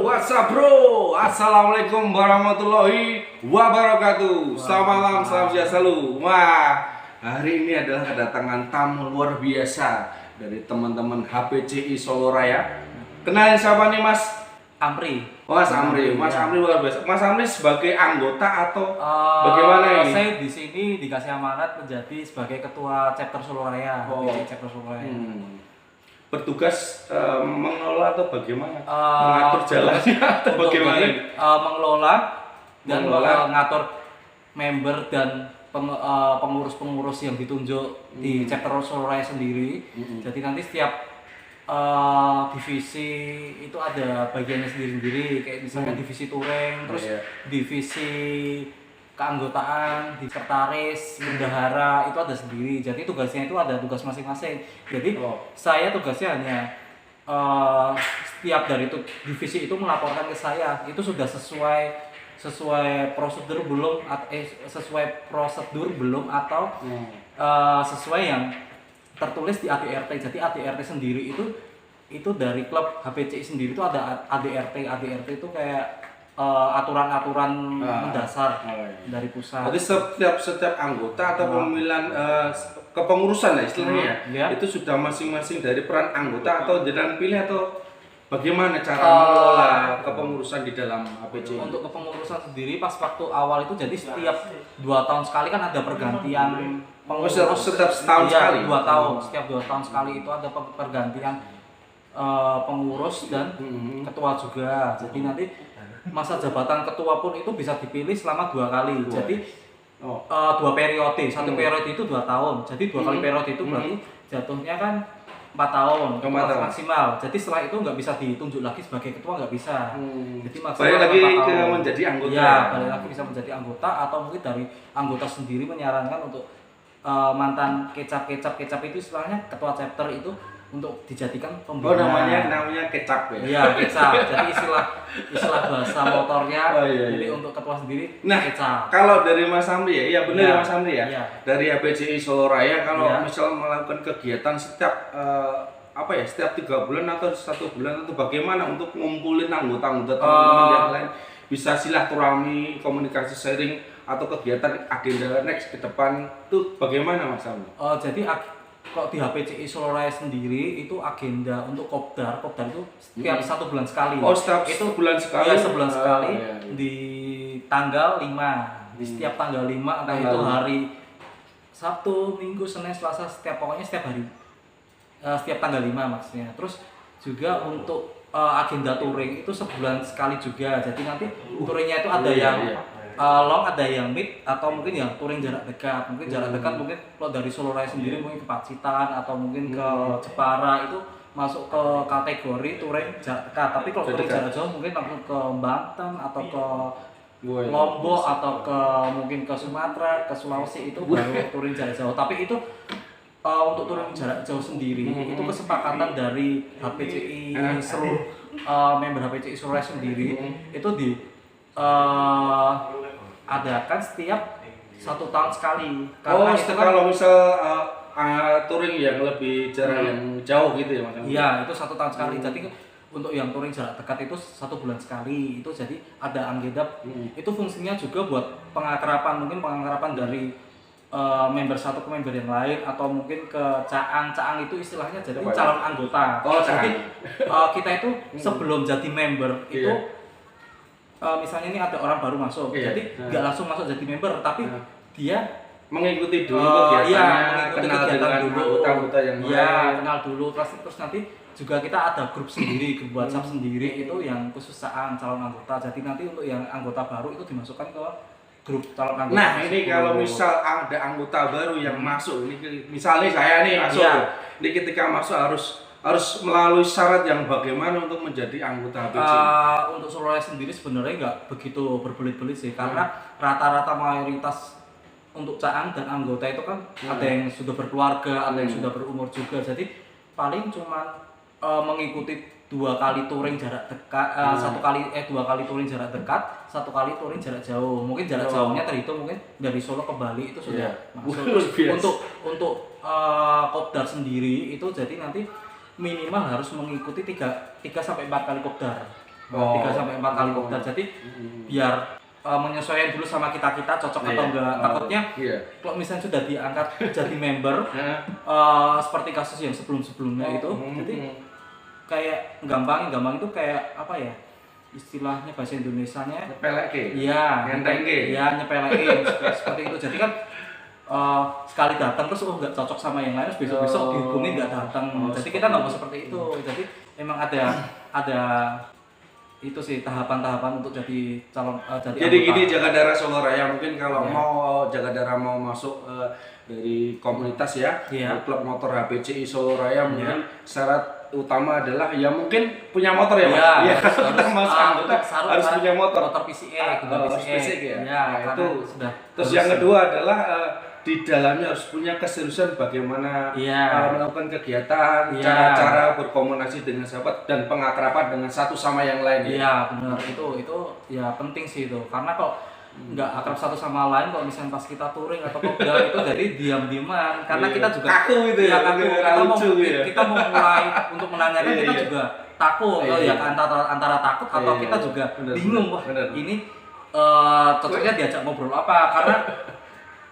what's up bro? Assalamualaikum warahmatullahi wabarakatuh. Selamat malam, salam sejahtera selalu. Wah, hari ini adalah kedatangan tamu luar biasa dari teman-teman HPCI Solo Raya. Kenalin siapa nih Mas? Amri. Mas Amri, Mas Amri luar biasa. Mas Amri sebagai anggota atau bagaimana ini? Saya di sini dikasih amanat menjadi sebagai ketua chapter Solo Raya. HPCI chapter Solo Raya. Bertugas mengelola atau bagaimana? Mengatur jalannya atau bagaimana? Mengelola dan mengatur member dan pengurus-pengurus yang ditunjuk di chapter Solo Raya sendiri. Jadi nanti setiap divisi itu ada bagiannya sendiri-sendiri, kayak misalnya divisi touring, terus divisi keanggotaan, di sekretaris, bendahara itu ada sendiri. Jadi tugasnya itu ada tugas masing-masing. Jadi saya tugasnya hanya setiap dari itu divisi itu melaporkan ke saya. Itu sudah sesuai prosedur belum sesuai prosedur belum atau sesuai yang tertulis di ADRT. Jadi ADRT sendiri itu dari klub HPCI sendiri itu ada ADRT. ADRT itu kayak aturan-aturan mendasar dari pusat. Jadi setiap anggota atau pemilihan kepengurusan lah istilahnya itu sudah masing-masing dari peran anggota atau jalan pilih atau bagaimana cara mengelola kepengurusan di dalam HPCI? Untuk kepengurusan sendiri pas waktu awal itu jadi setiap 2 tahun sekali kan ada pergantian pengurus. Setiap setahun sekali? 2 tahun. Setiap 2 tahun sekali itu ada pergantian pengurus dan ketua juga. Jadi nanti masa jabatan ketua pun itu bisa dipilih selama 2 kali. Jadi 2 periode. Satu periode itu 2 tahun. Jadi 2 kali periode itu berarti jatuhnya kan 4 tahun maksimal. Jadi setelah itu nggak bisa ditunjuk lagi sebagai ketua, nggak bisa. Jadi maksimal balik lagi ke menjadi anggota. Ya, balik lagi bisa menjadi anggota atau mungkin dari anggota sendiri menyarankan untuk mantan kecap itu istilahnya ketua chapter itu untuk dijadikan pembina. Namanya kecap ya. Iya, kecap. Jadi istilah bahasa motornya. Jadi untuk ketua sendiri kecap. Kalau dari Mas Amri ya, iya benar Mas Amri ya. Iya. Dari HPCI Solo Raya kalau misal melakukan kegiatan setiap setiap 3 bulan atau 1 bulan atau bagaimana untuk ngumpulin anggota-anggota teman-teman yang lain bisa silaturahmi, komunikasi sharing atau kegiatan agenda next ke depan itu bagaimana Mas Amri? Jadi kok di HPCI Solo Raya sendiri itu agenda untuk kopdar itu setiap 1 bulan sekali. Setiap itu bulan sekali. Iya, sebulan sekali di tanggal 5. Di setiap tanggal 5 entah itu hari Sabtu, Minggu, Senin, Selasa, pokoknya setiap hari. Setiap tanggal 5 maksudnya. Terus juga untuk agenda touring itu sebulan sekali juga. Jadi nanti touringnya itu ada yang long, ada yang mid atau mungkin yang touring jarak dekat. Mungkin jarak dekat mungkin kalau dari Solo Raya sendiri mungkin ke Pacitan atau mungkin ke Jepara itu masuk ke kategori touring jarak dekat. Tapi kalau touring jarak jauh mungkin langsung ke Banten atau ke Lombok atau ke mungkin ke Sumatera, ke Sulawesi itu baru touring jarak jauh. Tapi itu untuk touring jarak jauh sendiri itu kesepakatan dari HPCI seluruh member HPCI Solo Raya sendiri itu di adakan setiap 1 tahun sekali. Karena kalau misal touring yang lebih jarak yang jauh gitu ya Mas? Iya, itu 1 tahun sekali. Jadi untuk yang touring jarak dekat itu 1 bulan sekali. Itu jadi ada agenda. Itu fungsinya juga buat pengakarapan dari member satu ke member yang lain atau mungkin ke caang itu istilahnya jadi calon anggota. Jadi kita itu sebelum jadi member itu misalnya ini ada orang baru masuk, jadi nggak langsung masuk jadi member, tapi dia mengikuti dulu kegiatannya, kenal dengan anggota-anggota yang lain. Kenal dulu, terus nanti juga kita ada grup sendiri, grup WhatsApp sendiri itu yang khusus calon anggota. Jadi nanti untuk yang anggota baru itu dimasukkan ke grup calon anggota. Nah ini kalau misal ada anggota baru yang masuk, ini misalnya saya nih masuk, ini ketika masuk harus melalui syarat yang bagaimana untuk menjadi anggota HPCI? Untuk Solo Raya sendiri sebenarnya nggak begitu berbelit-belit sih, karena rata-rata mayoritas untuk caang dan anggota itu kan ada yang sudah berkeluarga, ada yang sudah berumur juga, jadi paling cuma mengikuti 2 kali touring jarak dekat, 2 kali touring jarak dekat, 1 kali touring jarak jauh. Mungkin jarak jauhnya terhitung mungkin dari Solo ke Bali itu sudah masuk. Untuk kopdar sendiri itu jadi nanti minimal harus mengikuti 3 sampai 4 kali kopdar. 3 sampai 4 kali kopdar. Jadi biar menyesuaikan dulu sama kita cocok atau enggak. Takutnya kalau misalnya sudah diangkat jadi member seperti kasus yang sebelumnya itu, jadi kayak gampang itu kayak apa ya? Istilahnya bahasa Indonesianya nyepeleke. Iya, ngentengke. Iya, nyepelein seperti itu. Jadi kan sekali datang terus nggak cocok sama yang lain, besok dihubungin nggak datang. Jadi kita nggak mau seperti itu. Jadi memang ada itu sih tahapan-tahapan untuk jadi calon jadi gini, Jaga Darah Solo Raya mungkin kalau mau Jaga Darah mau masuk dari komunitas ya, klub motor HPCI Solo Raya mungkin syarat utama adalah ya mungkin punya motor ya Mas. Iya, kita masuk anggota harus punya motor PCE, PCE ya. Nah, itu sudah. Terus yang kedua adalah di dalamnya harus punya keseriusan bagaimana melakukan kegiatan, cara-cara berkomunikasi dengan sahabat dan pengakraban dengan satu sama yang lain. Iya, benar. Itu ya penting sih itu. Karena kok nggak akrab satu sama lain, kalau misalnya pas kita touring atau kopdar itu jadi diam-diaman. Karena kita juga kaku gitu ya. Kita mau mulai untuk menanyakan kita juga takut. Ya antara takut atau kita juga bingung. Wah, ini cocoknya diajak ngobrol apa? Karena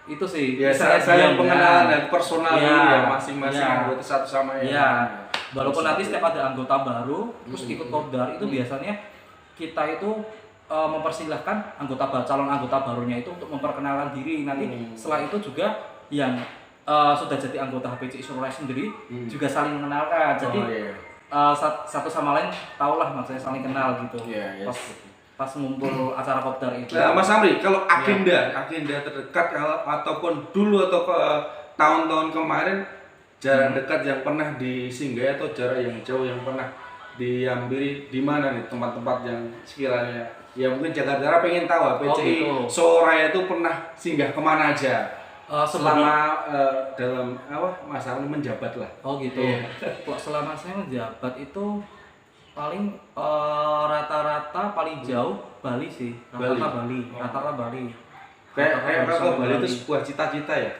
itu sih saya pengenalan dan personal ya masing-masing anggota satu sama yang lain. Walaupun nanti setiap ada anggota baru terus ikut kopdar itu biasanya kita itu mempersilahkan calon anggota barunya itu untuk memperkenalkan diri. Nanti setelah itu juga yang sudah jadi anggota HPCI Solo Raya sendiri juga saling mengenalkan. Jadi satu sama lain tahulah maksudnya saling kenal gitu. Pas ngumpul acara kopdar itu. Nah, Mas Amri, kalau agenda terdekat ataupun dulu atau tahun-tahun kemarin jarak dekat yang pernah disinggahi atau jarak yang jauh yang pernah diambil di mana nih tempat-tempat yang sekiranya ya mungkin Jaga Darah pengen tahu HPCI Solo Raya itu pernah singgah kemana aja selama dalam Mas Amri menjabat lah. Oh gitu. Kok selama saya menjabat itu paling rata-rata paling jauh Bali sih, rata-rata Bali. Kayak kalau Bali itu sebuah cita-cita ya.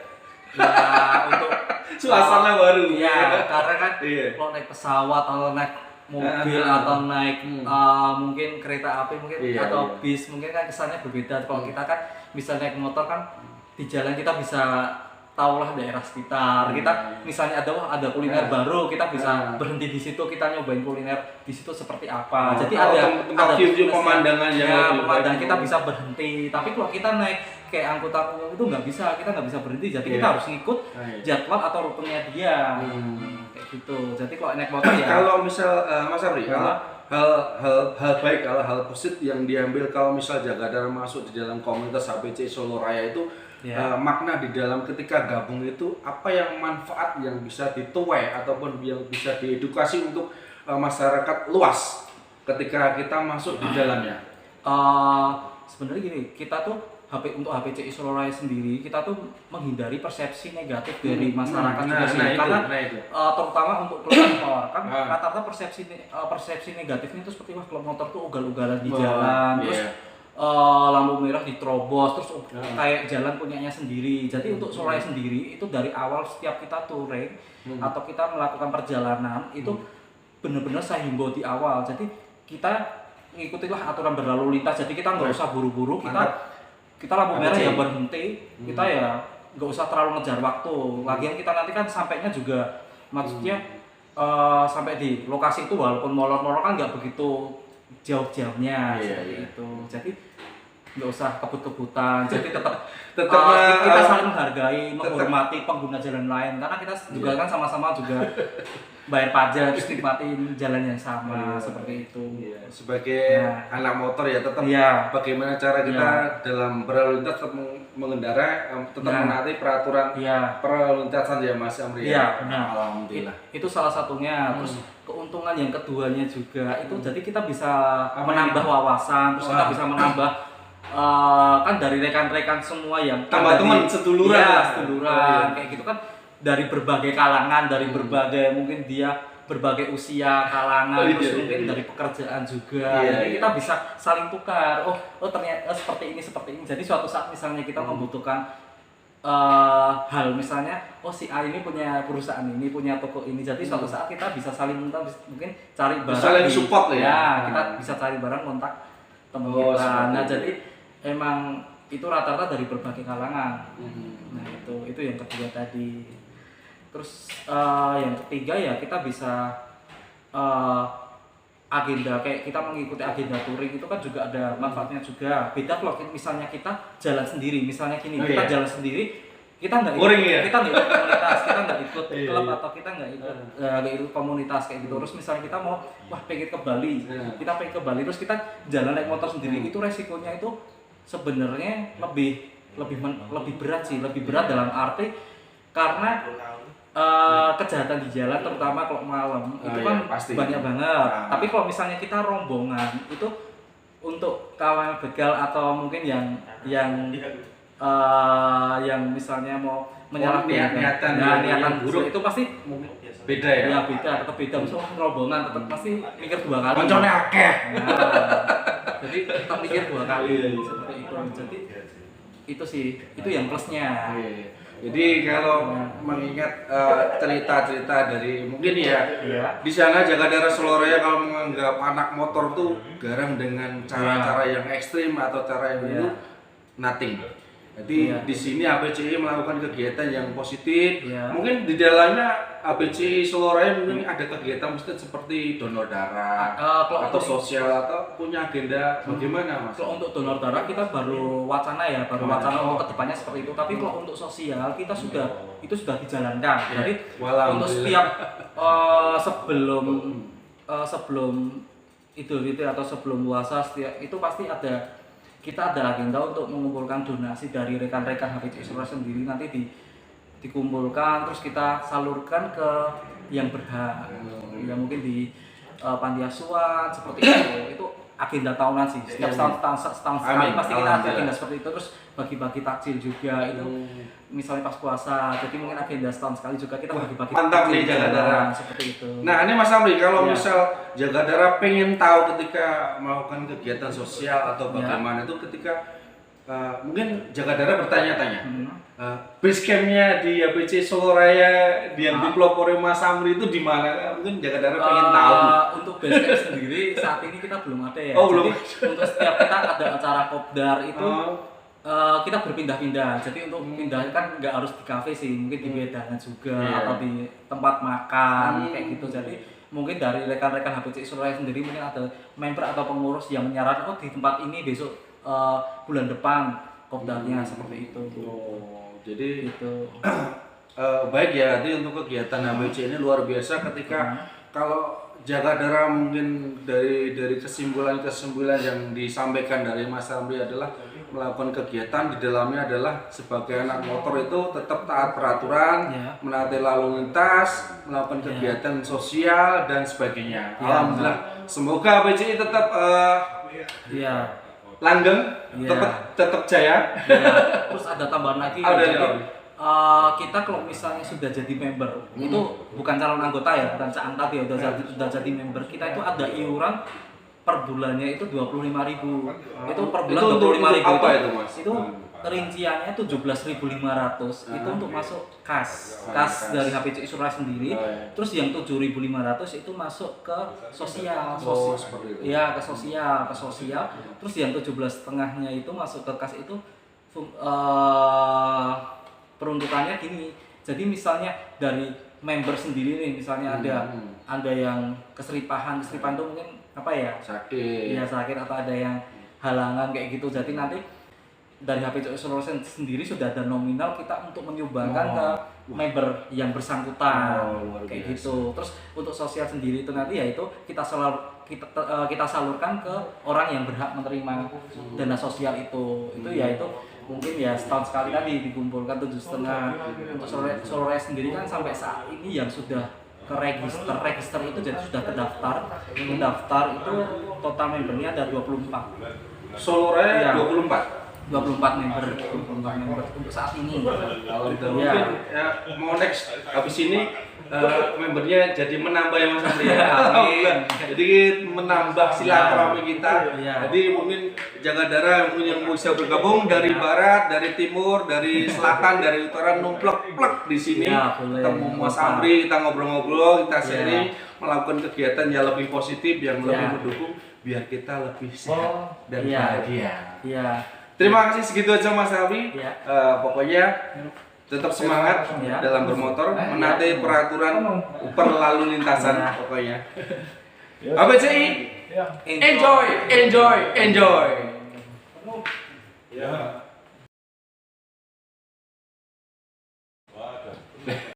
Ya untuk suasana baru. Ya, karena kan kalau naik pesawat atau naik mobil atau naik mungkin kereta api mungkin atau bis mungkin kan kesannya berbeda. Kalau kita kan bisa naik motor kan di jalan kita bisa tahulah daerah sekitar. Kita misalnya ada kuliner baru, kita bisa berhenti di situ, kita nyobain kuliner di situ seperti apa. Jadi ada view pemandangan yang pemandangan kita bisa berhenti. Tapi kalau kita naik kayak angkutan umum itu nggak bisa, kita nggak bisa berhenti. Jadi kita harus ngikut jadwal atau rutenya dia. Kayak gitu. Jadi kalau naik motor ya. Kalau misal Mas Amri, hal baik, hal positif yang diambil kalau misal Jaga Darah masuk di dalam komunitas HPCI Solo Raya itu makna di dalam ketika gabung itu apa yang manfaat yang bisa dituai ataupun yang bisa diedukasi untuk masyarakat luas ketika kita masuk di dalamnya. Sebenarnya gini, kita tuh untuk HPCI Solo Raya sendiri kita tuh menghindari persepsi negatif dari masyarakat juga sih. Karena terutama untuk klub motor kan rata-rata persepsi negatifnya itu seperti wah klub motor tuh ugal-ugalan di jalan terus lampu merah diterobos terus kayak jalan punyanya sendiri. Jadi untuk Solo Raya sendiri itu dari awal setiap kita touring atau kita melakukan perjalanan itu benar-benar saya himbau di awal. Jadi kita ngikutilah aturan berlalu lintas. Jadi kita nggak usah buru-buru, kita lampu merah ya berhenti, kita ya nggak usah terlalu ngejar waktu. Lagian kita nanti kan sampainya juga maksudnya sampai di lokasi itu walaupun molor-molor kan nggak begitu jauh jamnya itu. Jadi nggak usah kebut-kebutan. Jadi tetap kita saling menghargai, menghormati pengguna jalan lain karena kita juga kan sama-sama juga bayar pajak terus nikmatin jalan yang sama seperti itu. Sebagai anak motor ya tetap bagaimana cara kita dalam berlalu lintas tetap mengendara tetap menaati peraturan perlalu lintasan ya Mas Amri. Iya, benar. Alhamdulillah. Itu salah satunya. Terus keuntungan yang keduanya juga itu jadi kita bisa menambah wawasan, terus kita bisa menambah kan dari rekan-rekan semua yang teman-teman seduluran kayak gitu kan dari berbagai kalangan, dari berbagai mungkin dia berbagai usia kalangan, terus mungkin dari pekerjaan juga. Jadi kita bisa saling tukar. Oh ternyata seperti ini. Jadi suatu saat misalnya kita membutuhkan hal misalnya si A ini punya perusahaan ini, punya toko ini, jadi suatu saat kita bisa saling mungkin cari barang, saling support ya. Kita bisa cari barang, kontak teman kita. Nah jadi emang itu rata-rata dari berbagai kalangan. Nah itu yang kedua tadi. Terus yang ketiga ya kita bisa agenda, kayak kita mengikuti agenda touring itu kan juga ada manfaatnya juga. Beda kalau misalnya kita jalan sendiri, misalnya gini, kita jalan sendiri, kita nggak ikut, kita nggak ikut komunitas, kita nggak ikut klub atau kita nggak ikut komunitas kayak gitu. Terus misalnya kita mau pengen ke Bali, kita pengen ke Bali, terus kita jalan naik motor sendiri, itu resikonya itu sebenarnya lebih berat sih, lebih berat dalam arti karena kejahatan di jalan terutama kalau malam itu kan pasti banyak banget. Tapi kalau misalnya kita rombongan itu untuk kawan begal atau mungkin yang misalnya mau niatan buruk itu pasti beda ya. Ya beda, tetap beda. Misalnya rombongan tetap pasti mikir 2 kali. Koncone akeh. Jadi tetap mikir 2 kali seperti itu. Jadi itu sih, itu yang plusnya. Jadi kalau mengingat cerita-cerita dari mungkin di sana Jaga Daerah Solo Raya kalau menganggap anak motor tuh garang dengan cara-cara yang ekstrim atau cara yang dulu nothing. Jadi di sini ABCI melakukan kegiatan yang positif. Mungkin di dalamnya ABCI Solo Raya mungkin ada kegiatan mesti seperti donor darah atau sosial atau punya agenda bagaimana Mas? Kalau untuk donor darah kita baru wacana untuk kedepannya seperti itu. Tapi kalau untuk sosial kita itu sudah dijalankan. Jadi untuk setiap sebelum Idul Fitri atau sebelum puasa itu pasti kita ada agenda untuk mengumpulkan donasi dari rekan-rekan HPCI Solo sendiri, nanti dikumpulkan terus kita salurkan ke yang berhak. Ya mungkin di panti asuhan seperti itu agenda tahunan sih. Setiap setahun sekali pasti kita ada agenda seperti itu. Terus bagi-bagi takjil juga itu misalnya pas puasa, jadi mungkin agenda setahun sekali juga kita bagi-bagi mantap nih Jaga Daerah seperti itu. Nah ini Mas Amri, kalau misal Jaga Daerah pengen tahu ketika melakukan kegiatan sosial atau bagaimana itu ketika mungkin Jaga Daerah bertanya-tanya base campnya di ABCI Solo Raya yang dipelopori Mas Amri itu di mana? Mungkin Jaga Daerah pengen tahu. Untuk base camp sendiri saat ini kita belum ada ya. Oh, belum. Untuk setiap kita ada acara kopdar itu kita berpindah-pindah. Jadi untuk pindah kan nggak harus di kafe sih, mungkin di wedangan juga atau di tempat makan kayak gitu. Jadi mungkin dari rekan-rekan HPCI Solo Raya sendiri mungkin ada member atau pengurus yang menyarankan di tempat ini besok bulan depan kopdarnya seperti itu. Jadi itu baik ya. Jadi untuk kegiatan HPCI ini luar biasa ketika kalau Jaga Daerah mungkin dari kesimpulan yang disampaikan dari Mas Amri adalah melakukan kegiatan di dalamnya adalah sebagai anak motor itu tetap taat peraturan, menaati lalu lintas, melakukan kegiatan sosial dan sebagainya. Alhamdulillah. Semoga ABCI tetap langgeng, tetap jaya. Terus ada tambahan lagi. Kita kalau misalnya sudah jadi member, itu bukan calon anggota ya, bukan seangkat ya, sudah jadi member, kita itu ada iuran per bulannya itu 25.000. Itu per bulan 25.000 apa itu Mas? Itu rinciannya 17.500 itu untuk masuk kas dari HPCI Solo sendiri. Terus yang 7.500 itu masuk ke sosial. Ya, ke sosial. Terus yang 17,5-nya itu masuk ke kas itu peruntukannya gini. Jadi misalnya dari member sendiri nih, misalnya ada yang keseripahan itu mungkin apa ya? Sakit atau ada yang halangan kayak gitu. Jadi nanti dari HPCI Solo sendiri sudah ada nominal kita untuk menyumbangkan ke member yang bersangkutan kayak gitu. Terus untuk sosial sendiri itu nanti yaitu kita salurkan ke orang yang berhak menerima dana sosial itu yaitu mungkin ya setahun sekali tadi dikumpulkan 7,5. Untuk Solo Raya sendiri kan sampai saat ini yang sudah register itu jadi sudah terdaftar itu total membernya ada 24. Solo Raya 24. 24 member untuk saat ini. Kalau udah mungkin ya mau next habis ini membernya jadi menambah ya Mas Andri ya. Amin. Jadi menambah silaturahmi kita. Ya. Jadi mungkin jaga darah yang bisa bergabung dari barat, dari timur, dari selatan, dari utara numplek-plek di sini. Ya, boleh. Ketemu Mas Andri, kita ngobrol-ngobrol, kita sharing, melakukan kegiatan yang lebih positif, yang lebih mendukung biar kita lebih sehat dan bahagia. Iya. Terima kasih, segitu aja Mas Abi. Ya. Pokoknya tetap semangat dalam bermotor, menaati peraturan berlalu lintasan pokoknya. ABCI, enjoy. Ya.